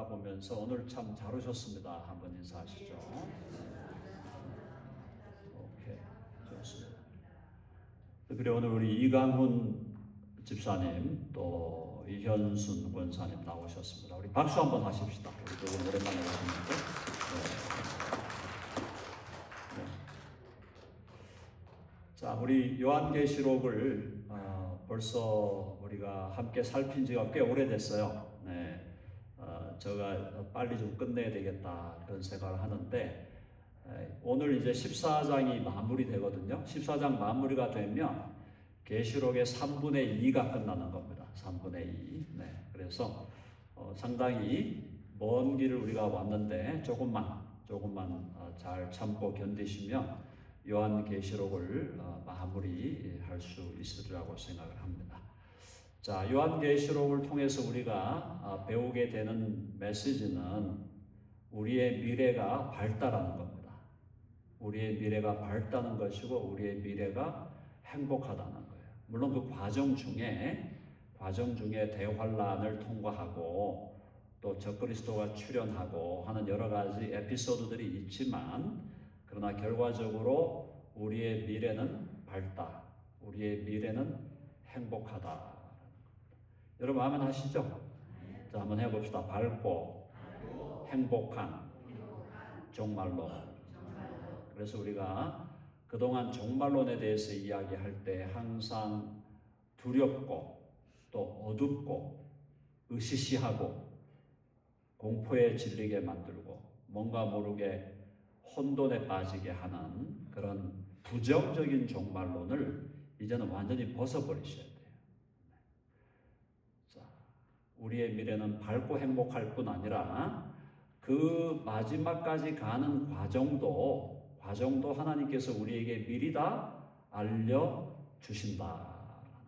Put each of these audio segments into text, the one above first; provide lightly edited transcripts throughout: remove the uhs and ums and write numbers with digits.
바라보면서 오늘 참 잘 오셨습니다. 한번 인사하시죠. 오케이, 좋습니다. 그리고 오늘 우리 이강훈 집사님 또 이현순 권사님 나오셨습니다. 우리 박수 한번 하십시다. 우리 두 분 오랜만에 오셨는데. 네. 자, 우리 요한계시록을 벌써 우리가 함께 살핀 지가 꽤 오래됐어요. 네. 제가 빨리 좀 끝내야 되겠다 그런 생각을 하는데 오늘 이제 14장이 마무리되거든요. 14장 마무리가 되면 계시록의 3분의 2가 끝나는 겁니다. 3분의 2. 네. 그래서 상당히 먼 길을 우리가 왔는데 조금만 잘 참고 견디시면 요한계시록을 마무리할 수 있으리라고 생각을 합니다. 자, 요한계시록을 통해서 우리가 배우게 되는 메시지는 우리의 미래가 밝다라는 겁니다. 우리의 미래가 밝다는 것이고 우리의 미래가 행복하다는 거예요. 물론 그 과정 중에 대환란을 통과하고 또 적그리스도가 출현하고 하는 여러 가지 에피소드들이 있지만 그러나 결과적으로 우리의 미래는 밝다. 우리의 미래는 행복하다. 여러분 아멘 하시죠? 자, 한번 해봅시다. 밝고 행복한 종말론. 그래서 우리가 그동안 종말론에 대해서 이야기할 때 항상 두렵고 또 어둡고 으시시하고 공포에 질리게 만들고 뭔가 모르게 혼돈에 빠지게 하는 그런 부정적인 종말론을 이제는 완전히 벗어버리셔야 돼요. 자, 우리의 미래는 밝고 행복할 뿐 아니라 그 마지막까지 가는 과정도 하나님께서 우리에게 미리 다 알려주신다라는 겁니다.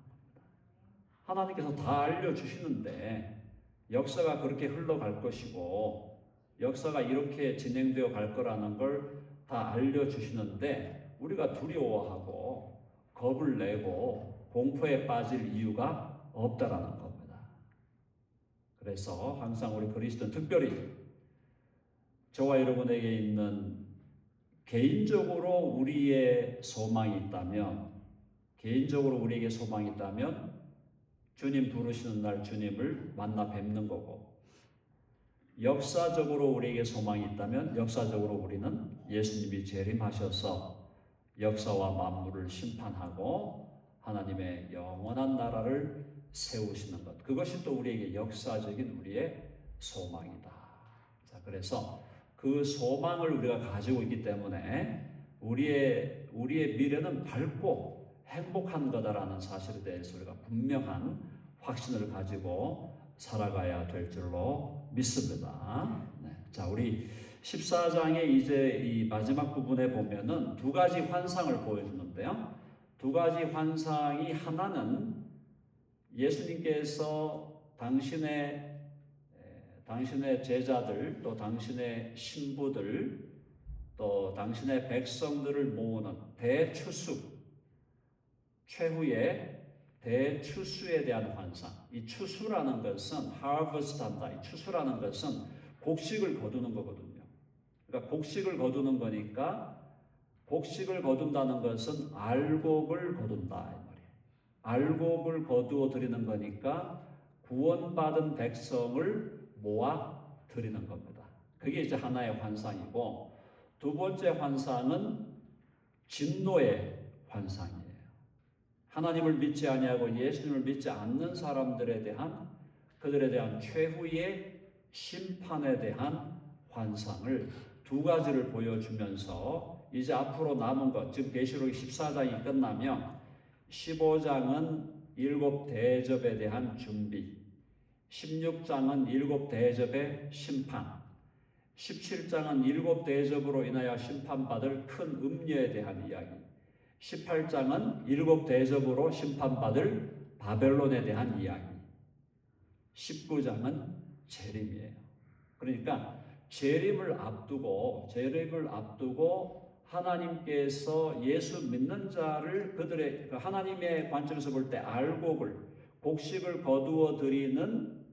하나님께서 다 알려주시는데 역사가 그렇게 흘러갈 것이고 역사가 이렇게 진행되어 갈 거라는 걸 다 알려주시는데 우리가 두려워하고 겁을 내고 공포에 빠질 이유가 없다라는 겁니다. 그래서 항상 우리 그리스도는 특별히 저와 여러분에게 있는 개인적으로 우리의 소망이 있다면 주님 부르시는 날 주님을 만나 뵙는 거고 역사적으로 우리에게 소망이 있다면 역사적으로 우리는 예수님이 재림하셔서 역사와 만물을 심판하고 하나님의 영원한 나라를 세우시는 것. 그것이 또 우리에게 역사적인 우리의 소망이다. 자, 그래서 그 소망을 우리가 가지고 있기 때문에 우리의 미래는 밝고 행복한 거다라는 사실에 대해서 우리가 분명한 확신을 가지고 살아가야 될 줄로 믿습니다. 네. 자, 우리 14장의 이제 이 마지막 부분에 보면은 두 가지 환상을 보여주는데요. 두 가지 환상이 하나는 예수님께서 당신의 제자들 또 당신의 신부들 또 당신의 백성들을 모으는 대추수 최후의 대추수에 대한 환상. 이 추수라는 것은 harvest한다. 이 추수라는 것은 곡식을 거두는 거거든요. 그러니까 곡식을 거두는 거니까 곡식을 거둔다는 것은 알곡을 거둔다 이 말이에요. 알곡을 거두어 드리는 거니까 구원받은 백성을 모아 드리는 겁니다. 그게 이제 하나의 환상이고 두 번째 환상은 진노의 환상이에요. 하나님을 믿지 아니하고 예수님을 믿지 않는 사람들에 대한 그들에 대한 최후의 심판에 대한 환상을 두 가지를 보여주면서 이제 앞으로 남은 것, 지금 계시록 14장이 끝나면 15장은 일곱 대접에 대한 준비, 16장은 일곱 대접의 심판, 17장은 일곱 대접으로 인하여 심판받을 큰 음녀에 대한 이야기, 18장은 일곱 대접으로 심판받을 바벨론에 대한 이야기, 19장은 재림이에요. 그러니까 재림을 앞두고 하나님께서 예수 믿는 자를 그들의 하나님의 관점에서 볼 때 알곡을 곡식을 거두어 드리는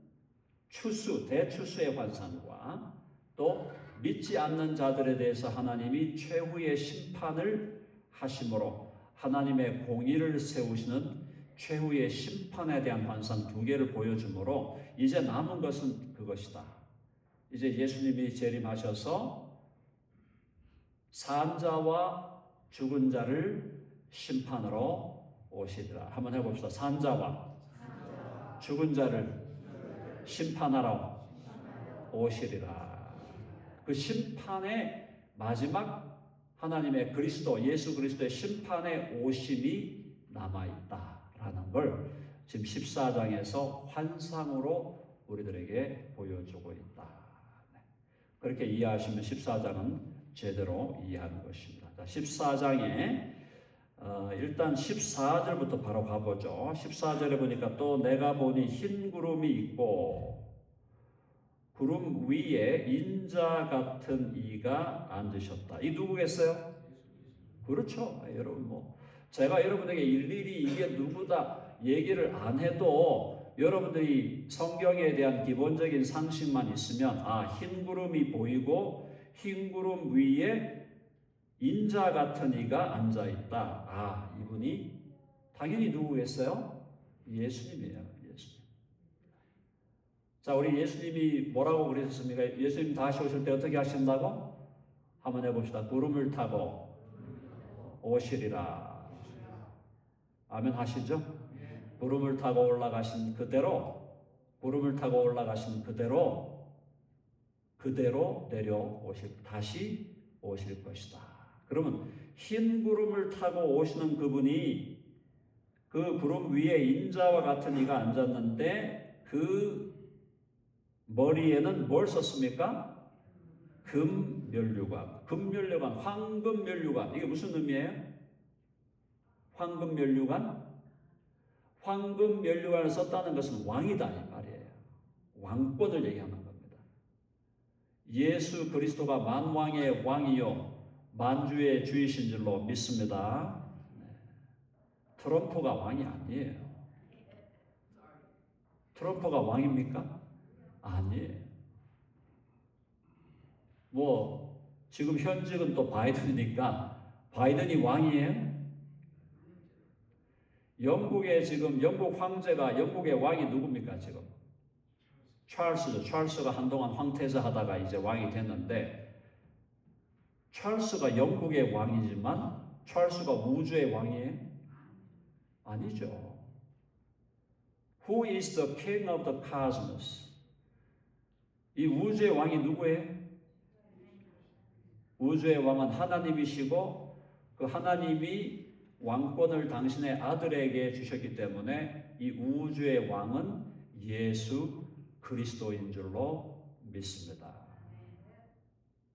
대추수의 환상과 또 믿지 않는 자들에 대해서 하나님이 최후의 심판을 하심으로 하나님의 공의를 세우시는 최후의 심판에 대한 환상 두 개를 보여주므로 이제 남은 것은 그것이다. 이제 예수님이 재림하셔서 산 자와 죽은 자를 심판으로 오시리라. 한번 해봅시다. 산 자와 죽은 자를 심판하러 오시리라. 그 심판의 마지막 하나님의 예수 그리스도의 심판의 오심이 남아있다라는 걸 지금 14장에서 환상으로 우리들에게 보여주고 있다. 그렇게 이해하시면 14장은 제대로 이해하는 것입니다. 14장에 일단 14절부터 바로 가보죠. 14절에 보니까 또 내가 보니 흰 구름이 있고 구름 위에 인자 같은 이가 앉으셨다. 이 누구겠어요? 그렇죠. 여러분 제가 여러분에게 일일이 이게 누구다 얘기를 안 해도 여러분들이 성경에 대한 기본적인 상식만 있으면 흰 구름이 보이고 흰 구름 위에 인자 같은 이가 앉아 있다. 이분이 당연히 누구겠어요? 예수님이에요. 예수님. 자, 우리 예수님이 뭐라고 그러셨습니까? 예수님 다시 오실 때 어떻게 하신다고? 한번 해봅시다. 구름을 타고 오시리라. 아멘 하시죠? 구름을 타고 올라가신 그대로 다시 오실 것이다. 그러면 흰 구름을 타고 오시는 그분이 그 구름 위에 인자와 같은 이가 앉았는데 그 머리에는 뭘 썼습니까? 금면류관, 황금면류관. 이게 무슨 의미예요? 황금면류관을 썼다는 것은 왕이다 이 말이에요. 왕권을 얘기하는 겁니다. 예수 그리스도가 만왕의 왕이요 만주의 주이신 줄로 믿습니다. 트럼프가 왕이 아니에요. 트럼프가 왕입니까? 아니에요. 지금 현직은 또 바이든이니까 바이든이 왕이에요? 영국 황제가 영국의 왕이 누굽니까 지금? 찰스죠. 찰스가 한동안 황태자 하다가 이제 왕이 됐는데 찰스가 영국의 왕이지만 찰스가 우주의 왕이에요? 아니죠. Who is the king of the cosmos? 이 우주의 왕이 누구예요? 우주의 왕은 하나님이시고 그 하나님이 왕권을 당신의 아들에게 주셨기 때문에 이 우주의 왕은 예수 그리스도인 줄로 믿습니다.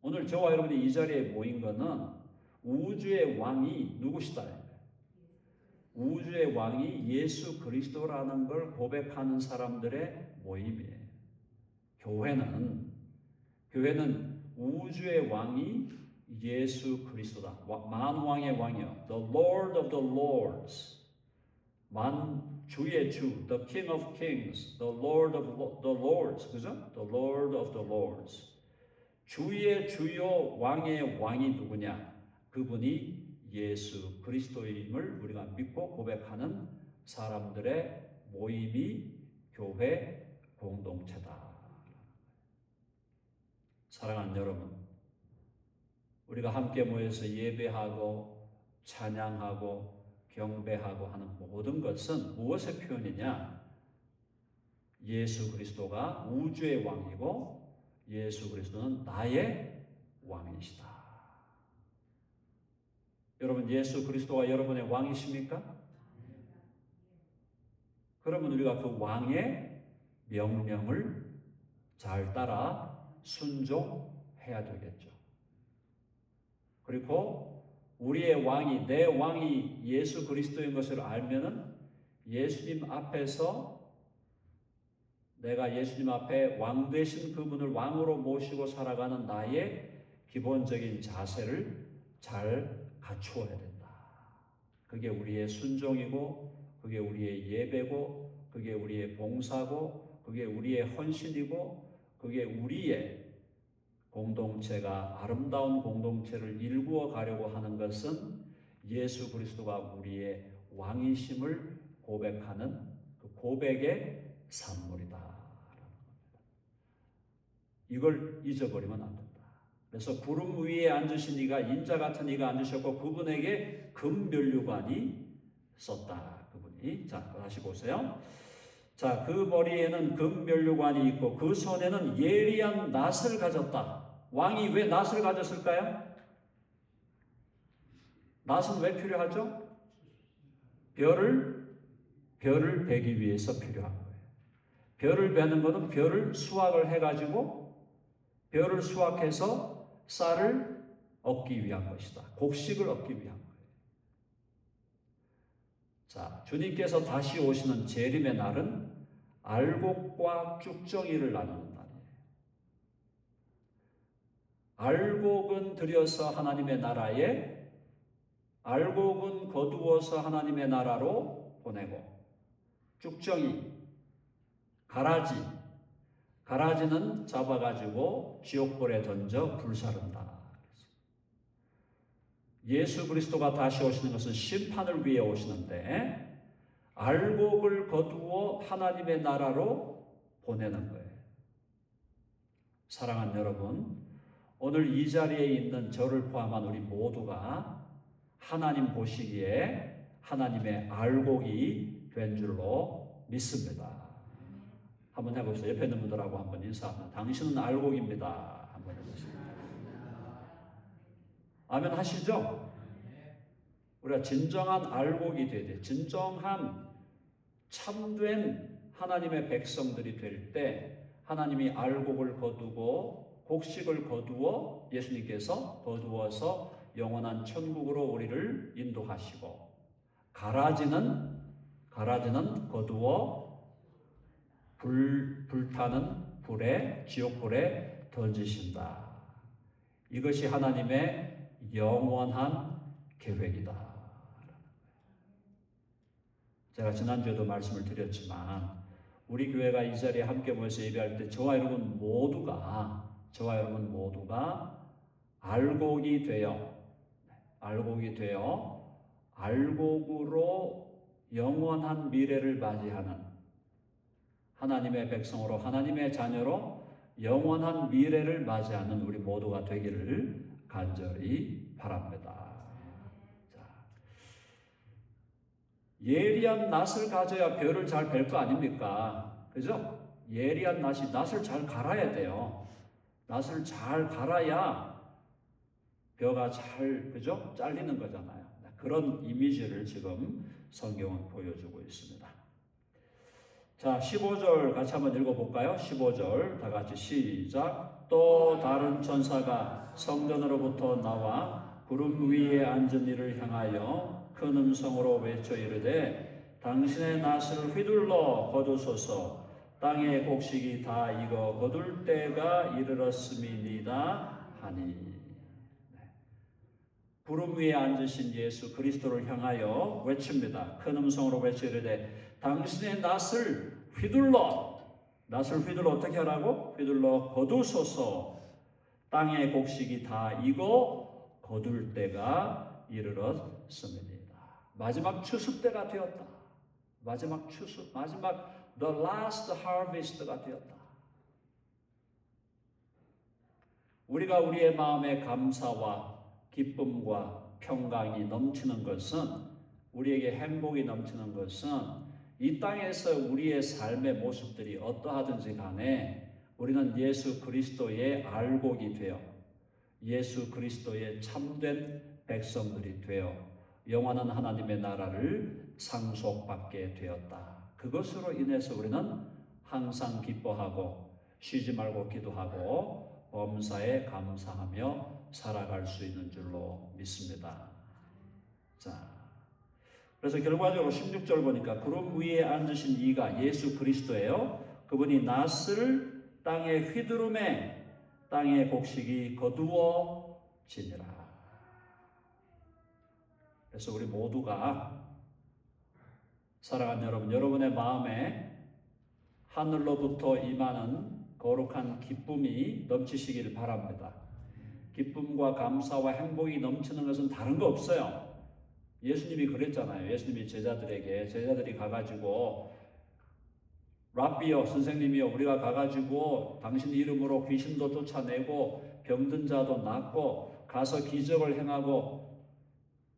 오늘 저와 여러분이 이 자리에 모인 것은 우주의 왕이 누구시다. 우주의 왕이 예수 그리스도라는 걸 고백하는 사람들의 모임이에요. 교회는 우주의 왕이 예수 그리스도다. 만왕의 왕이요. The Lord of the Lords. 주의 주. The King of Kings. The Lord of the Lords. 그죠? The Lord of the Lords. 주의 주요 왕의 왕이 누구냐? 그분이 예수 그리스도임을 우리가 믿고 고백하는 사람들의 모임이 교회 공동체다. 사랑하는 여러분, 우리가 함께 모여서 예배하고 찬양하고 경배하고 하는 모든 것은 무엇의 표현이냐? 예수 그리스도가 우주의 왕이고 예수 그리스도는 나의 왕이시다. 여러분, 예수 그리스도가 여러분의 왕이십니까? 그러면 우리가 그 왕의 명령을 잘 따라 순종해야 되겠죠. 그리고 우리의 왕이, 내 왕이 예수 그리스도인 것을 알면은 예수님 앞에서 내가 예수님 앞에 왕 되신 그분을 왕으로 모시고 살아가는 나의 기본적인 자세를 잘 갖추어야 된다. 그게 우리의 순종이고, 그게 우리의 예배고, 그게 우리의 봉사고, 그게 우리의 헌신이고 그게 우리의 공동체가 아름다운 공동체를 일구어 가려고 하는 것은 예수 그리스도가 우리의 왕이심을 고백하는 그 고백의 산물이다. 이걸 잊어버리면 안 된다. 그래서 구름 위에 앉으신 이가 인자 같은 이가 앉으셨고 그분에게 금면류관이 썼다. 그분이. 자, 다시 보세요. 자, 그 머리에는 금면류관이 있고 그 손에는 예리한 낫을 가졌다. 왕이 왜 낫을 가졌을까요? 낫은 왜 필요하죠? 별을 베기 위해서 필요한 거예요. 별을 베는 것은 별을 수확을 해가지고 별을 수확해서 쌀을 얻기 위한 것이다. 곡식을 얻기 위한 거예요. 자, 주님께서 다시 오시는 재림의 날은 알곡과 쭉정이를 나누는 날이에요. 알곡은 들여서 하나님의 나라에, 알곡은 거두어서 하나님의 나라로 보내고, 쭉정이, 가라지는 잡아가지고 지옥불에 던져 불사른다. 예수 그리스도가 다시 오시는 것은 심판을 위해 오시는데 알곡을 거두어 하나님의 나라로 보내는 거예요. 사랑하는 여러분, 오늘 이 자리에 있는 저를 포함한 우리 모두가 하나님 보시기에 하나님의 알곡이 된 줄로 믿습니다. 한번 해보세요. 옆에 있는 분들하고 한번 인사합니다. 당신은 알곡입니다. 한번 해보세요. 아멘 하시죠? 우리가 진정한 알곡이 돼야 돼. 진정한 참된 하나님의 백성들이 될 때 하나님이 알곡을 거두고 곡식을 거두어 예수님께서 거두어서 영원한 천국으로 우리를 인도하시고 가라지는 거두어 불타는 불에 지옥불에 던지신다. 이것이 하나님의 영원한 계획이다. 제가 지난주에도 말씀을 드렸지만 우리 교회가 이 자리에 함께 모여서 예배할 때 저와 여러분 모두가 알곡이 되어 알곡으로 영원한 미래를 맞이하는 하나님의 백성으로 하나님의 자녀로 영원한 미래를 맞이하는 우리 모두가 되기를 간절히 바랍니다. 자, 예리한 낫을 가져야 별을 잘 벨 거 아닙니까? 그죠? 예리한 낫을 잘 갈아야 돼요. 낫을 잘 갈아야 벼가 잘, 그죠? 잘리는 거잖아요. 그런 이미지를 지금 성경은 보여주고 있습니다. 자, 15절 같이 한번 읽어볼까요? 15절 다 같이 시작. 또 다른 천사가 성전으로부터 나와 구름 위에 앉은 이를 향하여 큰 음성으로 외쳐 이르되 당신의 낫을 휘둘러 거두소서. 땅의 곡식이 다 익어 거둘 때가 이르렀음이니이다 하니. 구름 위에 앉으신 예수 그리스도를 향하여 외칩니다. 큰 음성으로 외쳐 이르되 당신의 낫을 휘둘러 어떻게 하라고? 휘둘러 거두소서. 땅의 곡식이 다 익어 거둘 때가 이르렀음이니이다. 마지막 추수 때가 되었다. 마지막 추수, the last harvest가 되었다. 우리가 우리의 마음에 감사와 기쁨과 평강이 넘치는 것은, 우리에게 행복이 넘치는 것은 이 땅에서 우리의 삶의 모습들이 어떠하든지 간에 우리는 예수 그리스도의 알곡이 되어 예수 그리스도의 참된 백성들이 되어 영원한 하나님의 나라를 상속받게 되었다. 그것으로 인해서 우리는 항상 기뻐하고 쉬지 말고 기도하고 범사에 감사하며 살아갈 수 있는 줄로 믿습니다. 자, 그래서 결과적으로 16절 보니까 구름 위에 앉으신 이가 예수 그리스도예요. 그분이 낫을 땅에 휘두르매 땅의 곡식이 거두어지니라. 그래서 우리 모두가 사랑하는 여러분, 여러분의 마음에 하늘로부터 임하는 거룩한 기쁨이 넘치시길 바랍니다. 기쁨과 감사와 행복이 넘치는 것은 다른 거 없어요. 예수님이 그랬잖아요. 예수님이 제자들이 가가지고 랍비여, 선생님이여, 우리가 가가지고 당신 이름으로 귀신도 쫓아내고 병든 자도 낫고 가서 기적을 행하고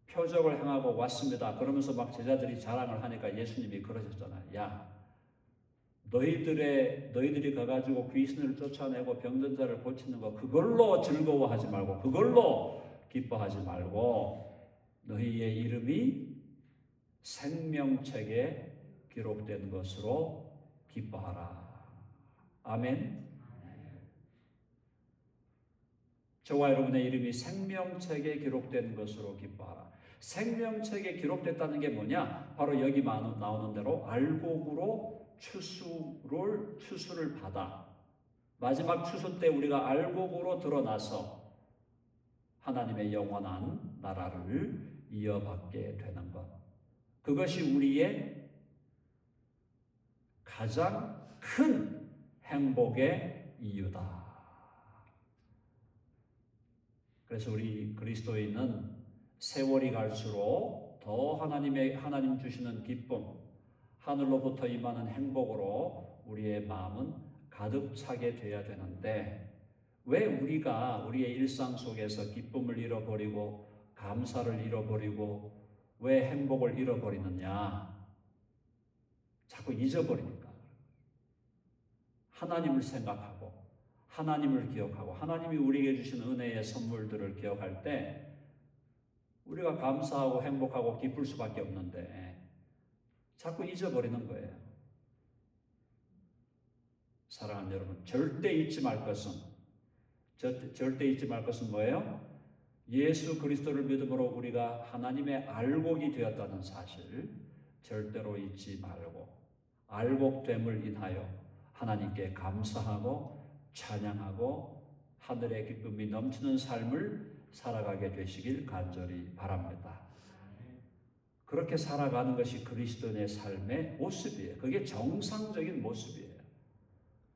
표적을 행하고 왔습니다. 그러면서 막 제자들이 자랑을 하니까 예수님이 그러셨잖아요. 야, 너희들이 가가지고 귀신을 쫓아내고 병든 자를 고치는 거 그걸로 즐거워하지 말고 그걸로 기뻐하지 말고 너희의 이름이 생명책에 기록된 것으로 기뻐하라. 아멘. 저와 여러분의 이름이 생명책에 기록된 것으로 기뻐하라. 생명책에 기록됐다는 게 뭐냐? 바로 여기 나오는 대로 알곡으로 추수를 받아 마지막 추수 때 우리가 알곡으로 드러나서 하나님의 영원한 나라를 이어받게 되는 것. 그것이 우리의 가장 큰 행복의 이유다. 그래서 우리 그리스도인은 세월이 갈수록 더 하나님 주시는 기쁨, 하늘로부터 임하는 행복으로 우리의 마음은 가득 차게 되어야 되는데 왜 우리가 우리의 일상 속에서 기쁨을 잃어버리고 감사를 잃어버리고 왜 행복을 잃어버리느냐? 자꾸 잊어버리니까. 하나님을 생각하고 하나님을 기억하고 하나님이 우리에게 주신 은혜의 선물들을 기억할 때 우리가 감사하고 행복하고 기쁠 수밖에 없는데 자꾸 잊어버리는 거예요. 사랑하는 여러분, 절대 잊지 말 것은 뭐예요? 예수 그리스도를 믿음으로 우리가 하나님의 알곡이 되었다는 사실 절대로 잊지 말고 알곡됨을 인하여 하나님께 감사하고 찬양하고 하늘의 기쁨이 넘치는 삶을 살아가게 되시길 간절히 바랍니다. 그렇게 살아가는 것이 그리스도인의 삶의 모습이에요. 그게 정상적인 모습이에요.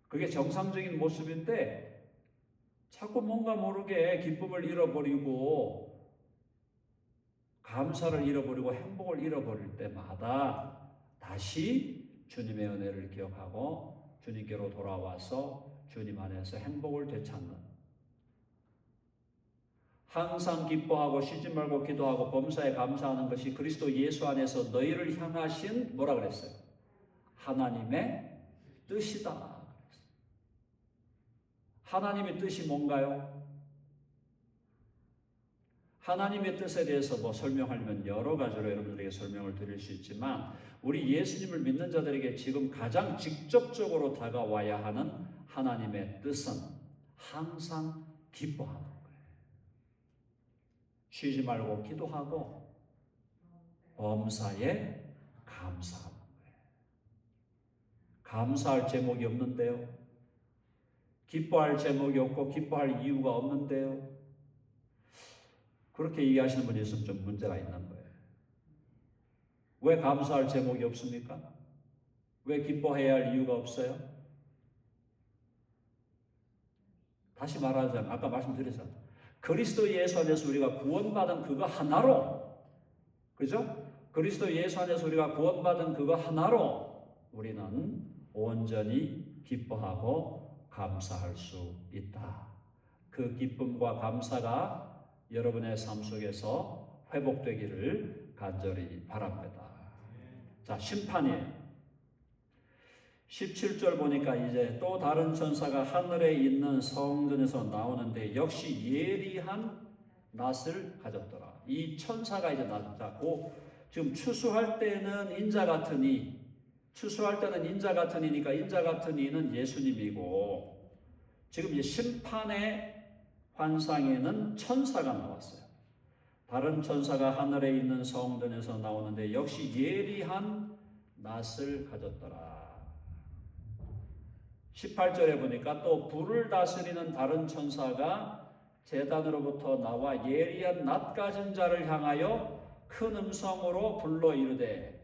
그게 정상적인 모습인데 자꾸 뭔가 모르게 기쁨을 잃어버리고 감사를 잃어버리고 행복을 잃어버릴 때마다 다시 주님의 은혜를 기억하고 주님께로 돌아와서 주님 안에서 행복을 되찾는, 항상 기뻐하고 쉬지 말고 기도하고 범사에 감사하는 것이 그리스도 예수 안에서 너희를 향하신 뭐라 그랬어요? 하나님의 뜻이다. 하나님의 뜻이 뭔가요? 하나님의 뜻에 대해서 설명하려면 여러 가지로 여러분들에게 설명을 드릴 수 있지만 우리 예수님을 믿는 자들에게 지금 가장 직접적으로 다가와야 하는 하나님의 뜻은 항상 기뻐하는 거예요. 쉬지 말고 기도하고 범사에 감사하는 거예요. 감사할 제목이 없는데요. 기뻐할 제목이 없고 기뻐할 이유가 없는데요. 그렇게 얘기하시는 분이 있으면 좀 문제가 있는 거예요. 왜 감사할 제목이 없습니까? 왜 기뻐해야 할 이유가 없어요? 다시 말하자면 아까 말씀드렸잖아요. 그리스도 예수 안에서 우리가 구원받은 그거 하나로, 그죠? 그리스도 예수 안에서 우리가 구원받은 그거 하나로 우리는 온전히 기뻐하고 감사할 수 있다. 그 기쁨과 감사가 여러분의 삶 속에서 회복되기를 간절히 바랍니다. 자, 심판이에요. 17절 보니까 이제 또 다른 천사가 하늘에 있는 성전에서 나오는데 역시 예리한 낫을 가졌더라. 이 천사가 이제 지금 추수할 때는 인자 같은 이니까 인자 같은 이는 예수님이고 지금 이제 심판의 환상에는 천사가 나왔어요. 다른 천사가 하늘에 있는 성전에서 나오는데 역시 예리한 낫을 가졌더라. 18절에 보니까 또 불을 다스리는 다른 천사가 제단으로부터 나와 예리한 낫 가진 자를 향하여 큰 음성으로 불러 이르되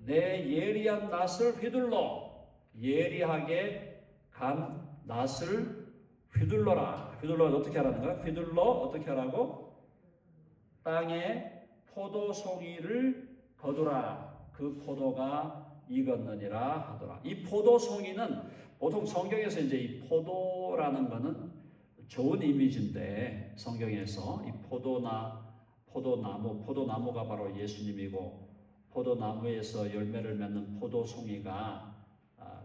내 예리한 낫을 휘둘러 예리하게 간 낫을 휘둘러라. 휘둘러 어떻게 하라는 거야? 휘둘러 어떻게 하라고? 땅에 포도송이를 거두라. 그 포도가 익었느니라 하더라. 이 포도송이는 보통 성경에서 이제 이 포도라는 거는 좋은 이미지인데, 성경에서 이 포도나무가 바로 예수님이고, 포도나무에서 열매를 맺는 포도송이가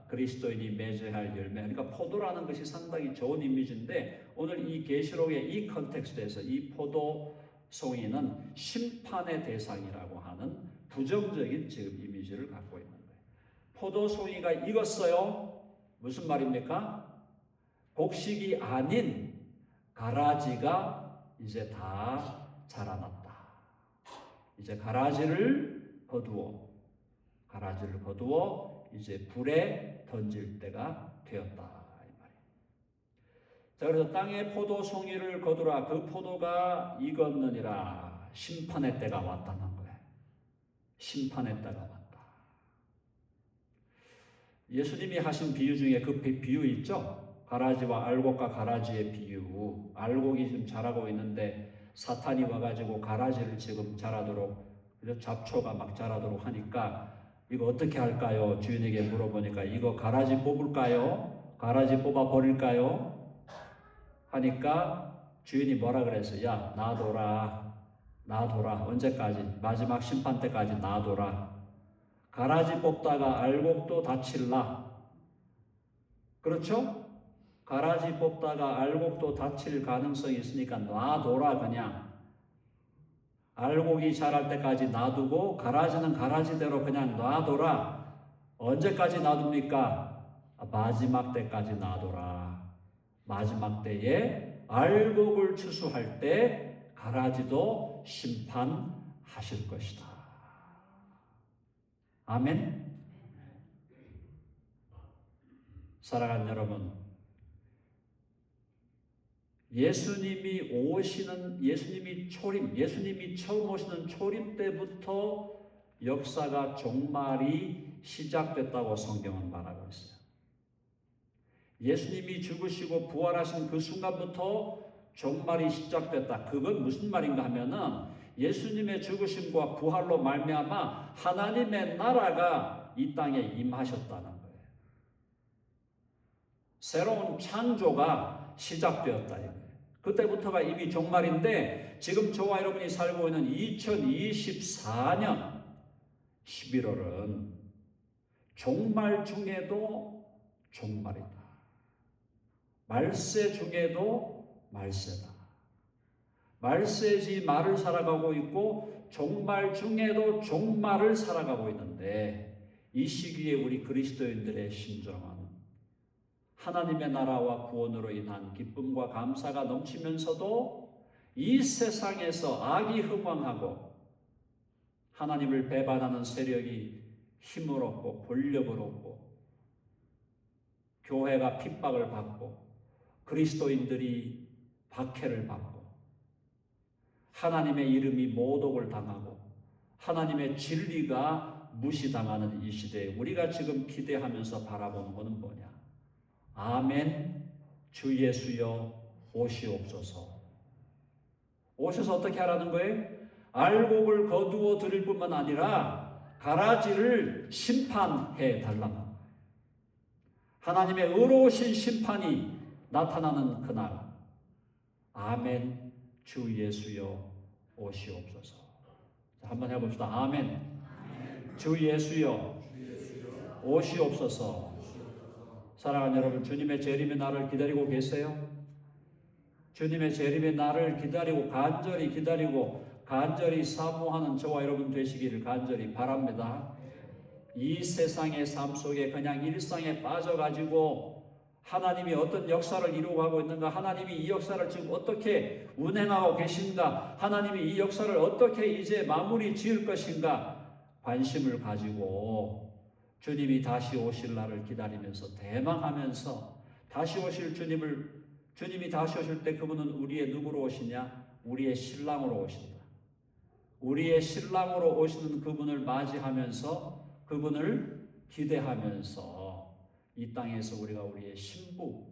그리스도인이 맺어야 할 열매. 그러니까 포도라는 것이 상당히 좋은 이미지인데, 오늘 이 계시록의 이 컨텍스트에서 이 포도송이는 심판의 대상이라고 하는 부정적인 지금 이미지를 갖고 있는 거예요. 포도송이가 익었어요. 무슨 말입니까? 곡식이 아닌 가라지가 이제 다 자라났다. 이제 가라지를 거두어 이제 불에 던질 때가 되었다, 이 말이에요. 자, 그래서 땅에 포도송이를 거두라. 그 포도가 익었느니라. 심판의 때가 왔다는 거예요. 심판의 때가 왔다. 예수님이 하신 비유 중에 그 비유 있죠? 가라지와 알곡과 가라지의 비유. 알곡이 지금 자라고 있는데 사탄이 와가지고 가라지를 지금 자라도록, 잡초가 막 자라도록 하니까 이거 어떻게 할까요? 주인에게 물어보니까 이거 가라지 뽑을까요? 가라지 뽑아 버릴까요? 하니까 주인이 뭐라 그랬어요? 야, 놔둬라. 언제까지? 마지막 심판 때까지 놔둬라. 가라지 뽑다가 알곡도 다칠라. 그렇죠? 가라지 뽑다가 알곡도 다칠 가능성이 있으니까 놔둬라. 그냥 알곡이 자랄 때까지 놔두고 가라지는 가라지대로 그냥 놔둬라. 언제까지 놔둡니까? 마지막 때까지 놔둬라. 마지막 때에 알곡을 추수할 때 가라지도 심판하실 것이다. 아멘. 사랑하는 여러분, 예수님이 처음 오시는 초림 때부터 역사가 종말이 시작됐다고 성경은 말하고 있어요. 예수님이 죽으시고 부활하신 그 순간부터 종말이 시작됐다. 그건 무슨 말인가 하면은 예수님의 죽으심과 부활로 말미암아 하나님의 나라가 이 땅에 임하셨다는 거예요. 새로운 창조가 시작되었다. 그때부터가 이미 종말인데, 지금 저와 여러분이 살고 있는 2024년 11월은 종말 중에도 종말이다. 말세 중에도 말세다. 말세지 말을 살아가고 있고 종말 중에도 종말을 살아가고 있는데, 이 시기에 우리 그리스도인들의 심정은 하나님의 나라와 구원으로 인한 기쁨과 감사가 넘치면서도 이 세상에서 악이 흥왕하고 하나님을 배반하는 세력이 힘을 얻고 권력을 얻고 교회가 핍박을 받고 그리스도인들이 박해를 받고 하나님의 이름이 모독을 당하고 하나님의 진리가 무시당하는 이 시대에 우리가 지금 기대하면서 바라보는 것은 뭐냐? 아멘. 주 예수여 오시옵소서. 오셔서 어떻게 하라는 거예요? 알곡을 거두어 드릴 뿐만 아니라 가라지를 심판해 달라는 거예요. 하나님의 의로우신 심판이 나타나는 그날. 아멘. 주 예수여 오시옵소서. 한번 해봅시다. 아멘. 주 예수여 오시옵소서. 사랑하는 여러분, 주님의 재림의 날을 기다리고 계세요? 주님의 재림의 날을 기다리고 간절히 사모하는 저와 여러분 되시기를 간절히 바랍니다. 이 세상의 삶 속에 그냥 일상에 빠져가지고 하나님이 어떤 역사를 이루고 가고 있는가, 하나님이 이 역사를 지금 어떻게 운행하고 계신가, 하나님이 이 역사를 어떻게 이제 마무리 지을 것인가 관심을 가지고 주님이 다시 오실 날을 기다리면서 대망하면서 다시 오실 주님이 다시 오실 때 그분은 우리의 누구로 오시냐? 우리의 신랑으로 오신다. 우리의 신랑으로 오시는 그분을 맞이하면서 그분을 기대하면서 이 땅에서 우리가 우리의 신부,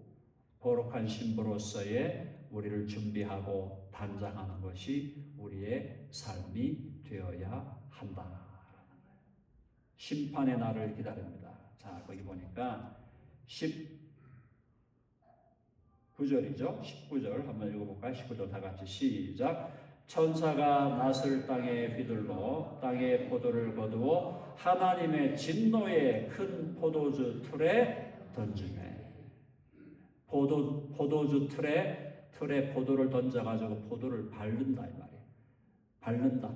거룩한 신부로서의 우리를 준비하고 단장하는 것이 우리의 삶이 되어야 한다. 심판의 날을 기다립니다. 자, 거기 보니까 19절이죠. 19절 한번 읽어볼까요? 19절 다 같이 시작. 천사가 낫을 땅에 휘둘러 땅에 포도를 거두어 하나님의 진노의 큰 포도주 틀에 던지매. 포도주 틀에 포도를 던져가지고 포도를 밟는다 이 말이에요.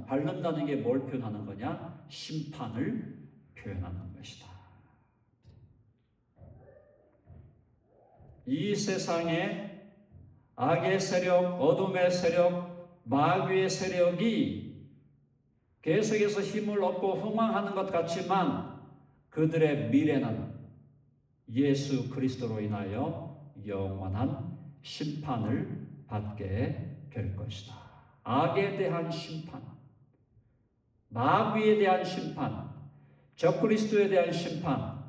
밟는다는 게 뭘 표현하는 거냐? 심판을 표현하는 것이다. 이 세상에 악의 세력, 어둠의 세력, 마귀의 세력이 계속해서 힘을 얻고 흥황하는 것 같지만 그들의 미래는 예수 그리스도로 인하여 영원한 심판을 받게 될 것이다. 악에 대한 심판, 마귀에 대한 심판, 적그리스도에 대한 심판,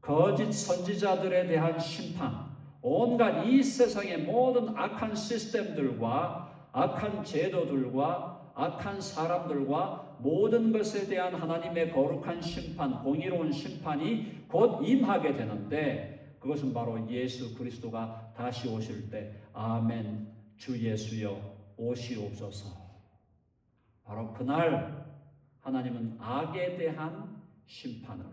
거짓 선지자들에 대한 심판, 온갖 이 세상의 모든 악한 시스템들과 악한 제도들과 악한 사람들과 모든 것에 대한 하나님의 거룩한 심판, 공의로운 심판이 곧 임하게 되는데 그것은 바로 예수 그리스도가 다시 오실 때 아멘 주 예수여 오시옵소서. 바로 그날 하나님은 악에 대한 심판을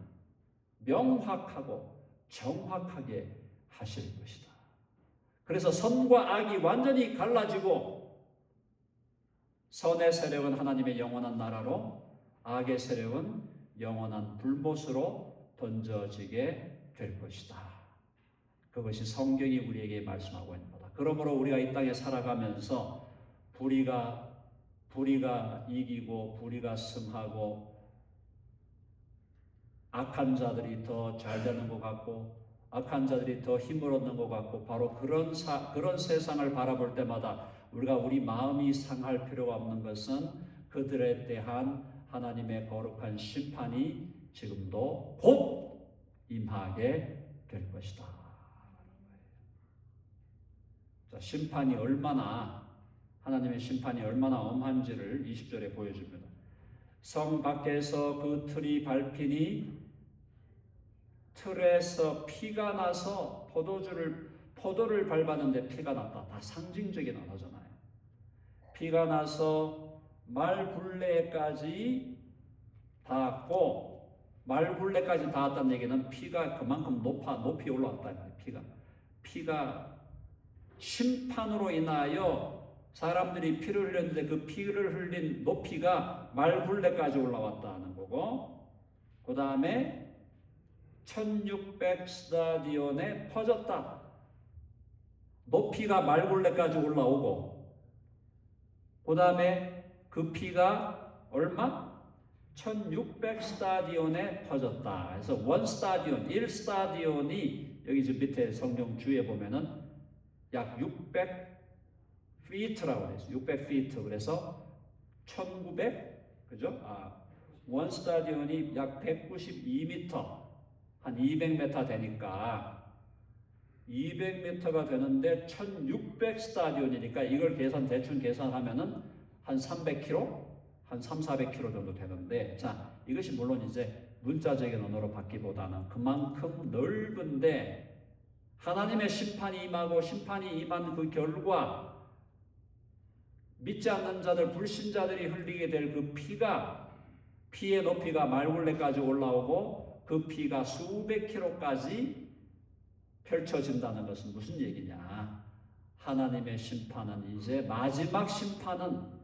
명확하고 정확하게 하실 것이다. 그래서 선과 악이 완전히 갈라지고 선의 세력은 하나님의 영원한 나라로 악의 세력은 영원한 불못으로 던져지게 될 것이다. 그것이 성경이 우리에게 말씀하고 있는 거다. 그러므로 우리가 이 땅에 살아가면서 불의가 이기고 불의가 승하고 악한 자들이 더 잘 되는 것 같고 악한 자들이 더 힘을 얻는 것 같고 바로 그런 세상을 바라볼 때마다 우리가 우리 마음이 상할 필요가 없는 것은 그들에 대한 하나님의 거룩한 심판이 지금도 곧 임하게 될 것이다. 자, 하나님의 심판이 얼마나 엄한지를 20절에 보여줍니다. 성 밖에서 그 틀이 밟히니 틀에서 피가 나서 포도를 밟았는데 피가 났다. 다 상징적인 언어잖아요. 피가 나서 말굴레까지 닿았고 말굴레까지 닿았다는 얘기는 피가 그만큼 높이 올라왔다. 피가 심판으로 인하여 사람들이 피를 흘렸는데 그 피를 흘린 높이가 말굴레까지 올라왔다는 거고 그 다음에 1600 스타디온에 퍼졌다. 높이가 말굴레까지 올라오고 그 다음에 그 피가 얼마? 1600 스타디온에 퍼졌다. 그래서 1스타디온이 여기 지금 밑에 성경 주에 보면은 약 600피트라고 되어 있어요. 600피트. 그래서 1900 그죠? 1스타디온이 약 192m 한 200m 되니까 200m가 되는데 1600 스타디온이니까 이걸 대충 계산하면은 한 300km? 한 3,400km 정도 되는데 자, 이것이 물론 이제 문자적인 언어로 받기보다는 그만큼 넓은데 하나님의 심판이 임하고 심판이 임한 그 결과 믿지 않는 자들, 불신자들이 흘리게 될 그 피의 높이가 말굴레까지 올라오고 그 피가 수백 킬로까지 펼쳐진다는 것은 무슨 얘기냐? 하나님의 심판은 이제 마지막 심판은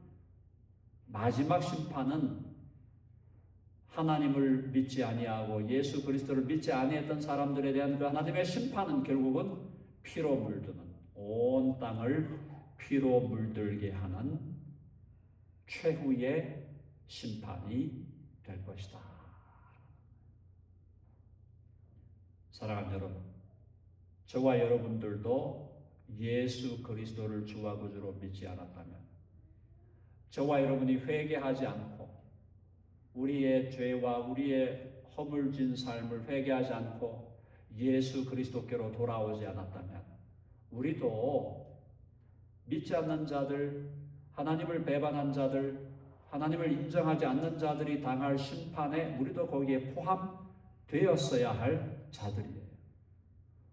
하나님을 믿지 아니하고 예수 그리스도를 믿지 아니했던 사람들에 대한 그 하나님의 심판은 결국은 피로 물드는 온 땅을 피로 물들게 하는 최후의 심판이 될 것이다. 사랑하는 여러분, 저와 여러분들도 예수 그리스도를 주와 구주로 믿지 않았다면 저와 여러분이 회개하지 않고 우리의 죄와 우리의 허물진 삶을 회개하지 않고 예수 그리스도께로 돌아오지 않았다면 우리도 믿지 않는 자들, 하나님을 배반한 자들, 하나님을 인정하지 않는 자들이 당할 심판에 우리도 거기에 포함되었어야 할 자들이에요.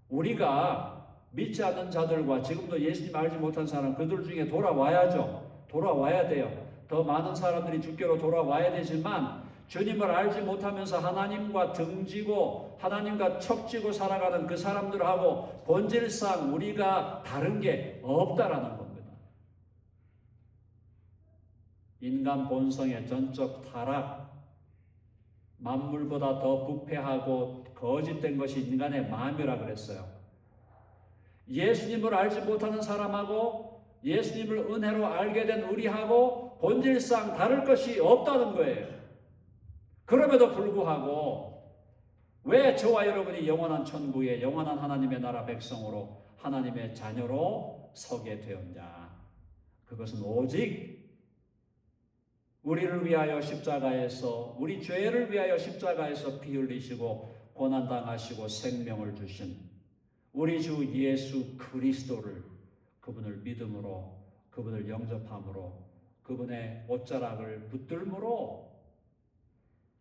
우리가 믿지 않는 자들과 지금도 예수님 알지 못한 사람, 그들 중에 돌아와야죠. 돌아와야 돼요. 더 많은 사람들이 주께로 돌아와야 되지만 주님을 알지 못하면서 하나님과 등지고 하나님과 척지고 살아가는 그 사람들하고 본질상 우리가 다른 게 없다라는 겁니다. 인간 본성의 전적 타락, 만물보다 더 부패하고 거짓된 것이 인간의 마음이라 그랬어요. 예수님을 알지 못하는 사람하고 예수님을 은혜로 알게 된 우리하고 본질상 다를 것이 없다는 거예요. 그럼에도 불구하고 왜 저와 여러분이 영원한 천국에 영원한 하나님의 나라 백성으로 하나님의 자녀로 서게 되었냐? 그것은 오직 우리를 위하여 십자가에서, 우리 죄를 위하여 십자가에서 피 흘리시고 고난당하시고 생명을 주신 우리 주 예수 그리스도를, 그분을 믿음으로, 그분을 영접함으로, 그분의 옷자락을 붙들므로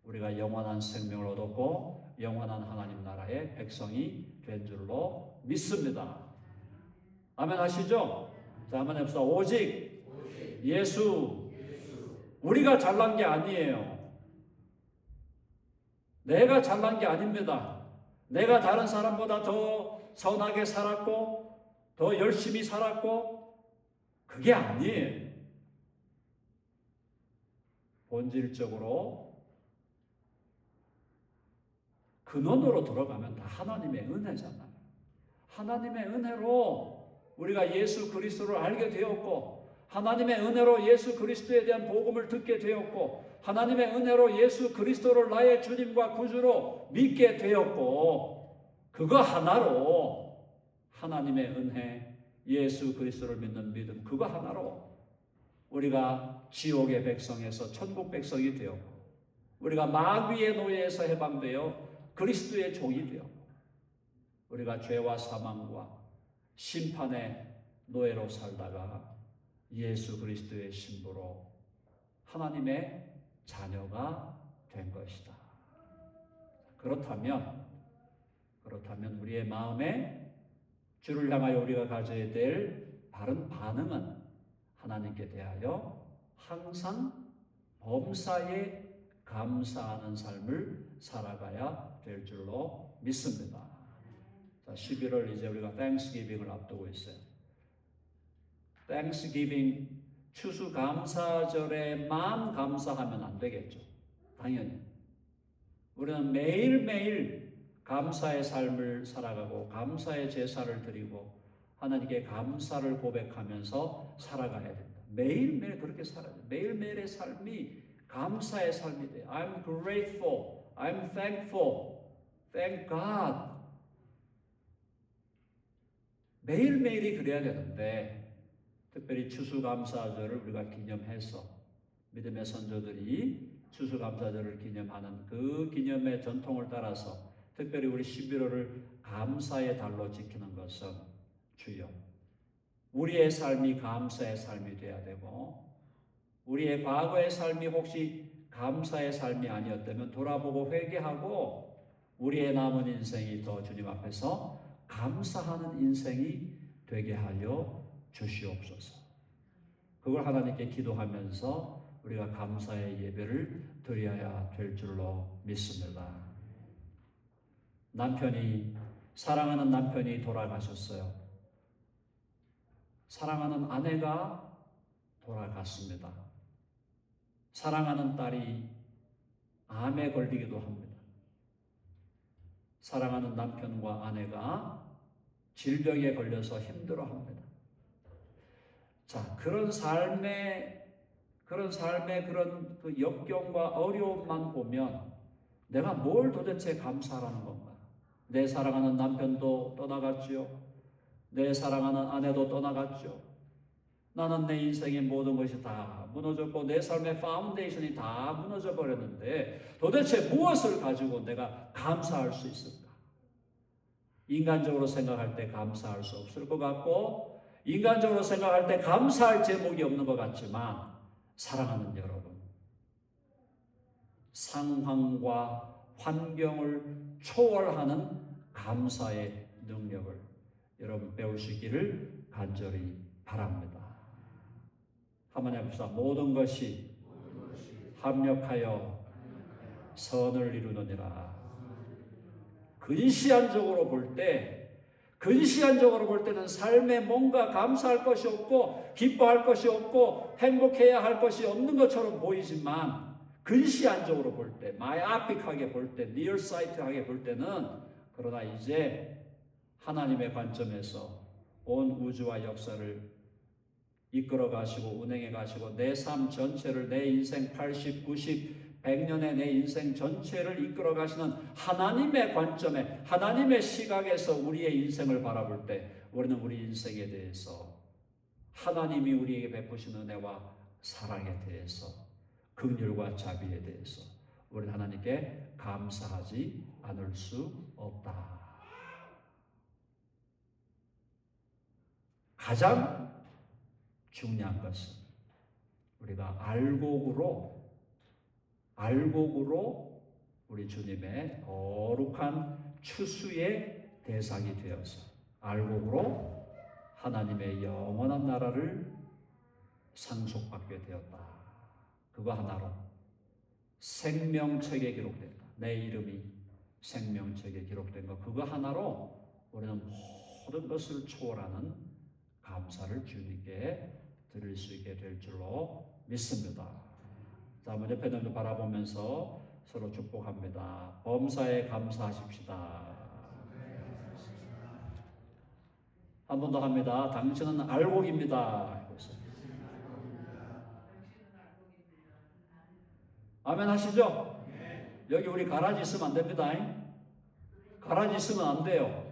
우리가 영원한 생명을 얻었고 영원한 하나님 나라의 백성이 된 줄로 믿습니다. 아멘 하시죠? 자, 한번 해봅시다. 오직 예수. 우리가 잘난 게 아니에요. 내가 잘난 게 아닙니다. 내가 다른 사람보다 더 선하게 살았고 더 열심히 살았고 그게 아니에요. 본질적으로 근원으로 들어가면 다 하나님의 은혜잖아요. 하나님의 은혜로 우리가 예수 그리스도를 알게 되었고 하나님의 은혜로 예수 그리스도에 대한 복음을 듣게 되었고 하나님의 은혜로 예수 그리스도를 나의 주님과 구주로 믿게 되었고 그거 하나로 하나님의 은혜, 예수 그리스도를 믿는 믿음 그거 하나로 우리가 지옥의 백성에서 천국 백성이 되었고 우리가 마귀의 노예에서 해방되어 그리스도의 종이 되었고 우리가 죄와 사망과 심판의 노예로 살다가 예수 그리스도의 신부로 하나님의 자녀가 된 것이다. 그렇다면 우리의 마음에 주를 향하여 우리가 가져야 될 바른 반응은 하나님께 대하여 항상 범사에 감사하는 삶을 살아가야 될 줄로 믿습니다. 자, 11월 이제 우리가 Thanksgiving을 앞두고 있어요. Thanksgiving, 추수감사절에만 감사하면 안 되겠죠. 당연히. 우리는 매일매일 감사의 삶을 살아가고 감사의 제사를 드리고 하나님께 감사를 고백하면서 살아가야 된다. 매일매일 그렇게 살아야 돼요. 매일매일의 삶이 감사의 삶이 돼요. I'm grateful. I'm thankful. Thank God. 매일매일이 그래야 되는데 특별히 추수감사절을 우리가 기념해서 믿음의 선조들이 추수감사절을 기념하는 그 기념의 전통을 따라서 특별히 우리 11월을 감사의 달로 지키는 것은 주여 우리의 삶이 감사의 삶이 되어야 되고 우리의 과거의 삶이 혹시 감사의 삶이 아니었다면 돌아보고 회개하고 우리의 남은 인생이 더 주님 앞에서 감사하는 인생이 되게 하여 주시옵소서. 그걸 하나님께 기도하면서 우리가 감사의 예배를 드려야 될 줄로 믿습니다. 사랑하는 남편이 돌아가셨어요. 사랑하는 아내가 돌아갔습니다. 사랑하는 딸이 암에 걸리기도 합니다. 사랑하는 남편과 아내가 질병에 걸려서 힘들어합니다. 자, 그런 삶의 그런 그 역경과 어려움만 보면 내가 뭘 도대체 감사하라는 건가? 내 사랑하는 남편도 떠나갔지요. 내 사랑하는 아내도 떠나갔죠. 나는 내 인생의 모든 것이 다 무너졌고 내 삶의 파운데이션이 다 무너져 버렸는데 도대체 무엇을 가지고 내가 감사할 수 있을까? 인간적으로 생각할 때 감사할 수 없을 것 같고, 인간적으로 생각할 때 감사할 제목이 없는 것 같지만, 사랑하는 여러분, 상황과 환경을 초월하는 감사의 능력을 여러분 배울 수 있기를 간절히 바랍니다. 한번 해봅시다. 모든 것이 합력하여 선을 이루느니라. 근시안적으로 볼 때는 삶에 뭔가 감사할 것이 없고 기뻐할 것이 없고 행복해야 할 것이 없는 것처럼 보이지만, 근시안적으로 볼 때, 마이아픽하게 볼 때, 니얼사이트하게 볼 때는, 그러나 이제 하나님의 관점에서 온 우주와 역사를 이끌어 가시고 운행해 가시고 내 삶 전체를, 내 인생 80, 90, 100년의 내 인생 전체를 이끌어 가시는 하나님의 관점에, 하나님의 시각에서 우리의 인생을 바라볼 때, 우리는 우리 인생에 대해서, 하나님이 우리에게 베푸신 은혜와 사랑에 대해서, 긍휼과 자비에 대해서 우리는 하나님께 감사하지 않을 수 없다. 가장 중요한 것은 우리가 알곡으로 우리 주님의 거룩한 추수의 대상이 되어서, 알곡으로 하나님의 영원한 나라를 상속받게 되었다. 그거 하나로 생명책에 기록된다. 내 이름이 생명책에 기록된 것, 그거 하나로 우리는 모든 것을 초월하는 감사를 주님께 드릴 수 있게 될 줄로 믿습니다. 자, 한번 옆에 놈들 바라보면서 서로 축복합니다. 범사에 감사하십시다. 한 번 더 합니다. 당신은 알곡입니다. 아멘 하시죠? 여기 우리 가라지 있으면 안 됩니다. 가라지 있으면 안 돼요.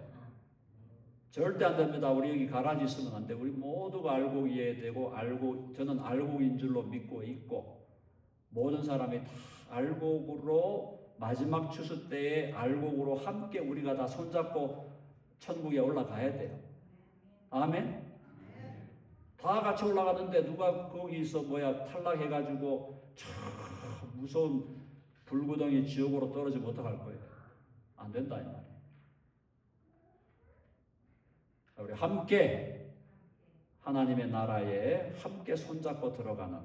절대 안 됩니다. 우리 여기 가라지 있으면 안 돼. 우리 모두가 알곡이어야 되고, 저는 알곡인 줄로 믿고 있고, 모든 사람이 다 알곡으로, 마지막 추수 때에 알곡으로 함께 우리가 다 손잡고 천국에 올라가야 돼요. 아멘? 다 같이 올라가는데 누가 거기서 탈락해가지고 참 무서운 불구덩이 지옥으로 떨어지면 어떡할 거예요? 안 된다 이 말이에요. 우리 함께 하나님의 나라에 함께 손잡고 들어가는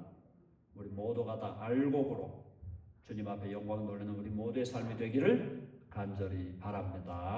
우리 모두가 다 알곡으로 주님 앞에 영광 돌리는 우리 모두의 삶이 되기를 간절히 바랍니다.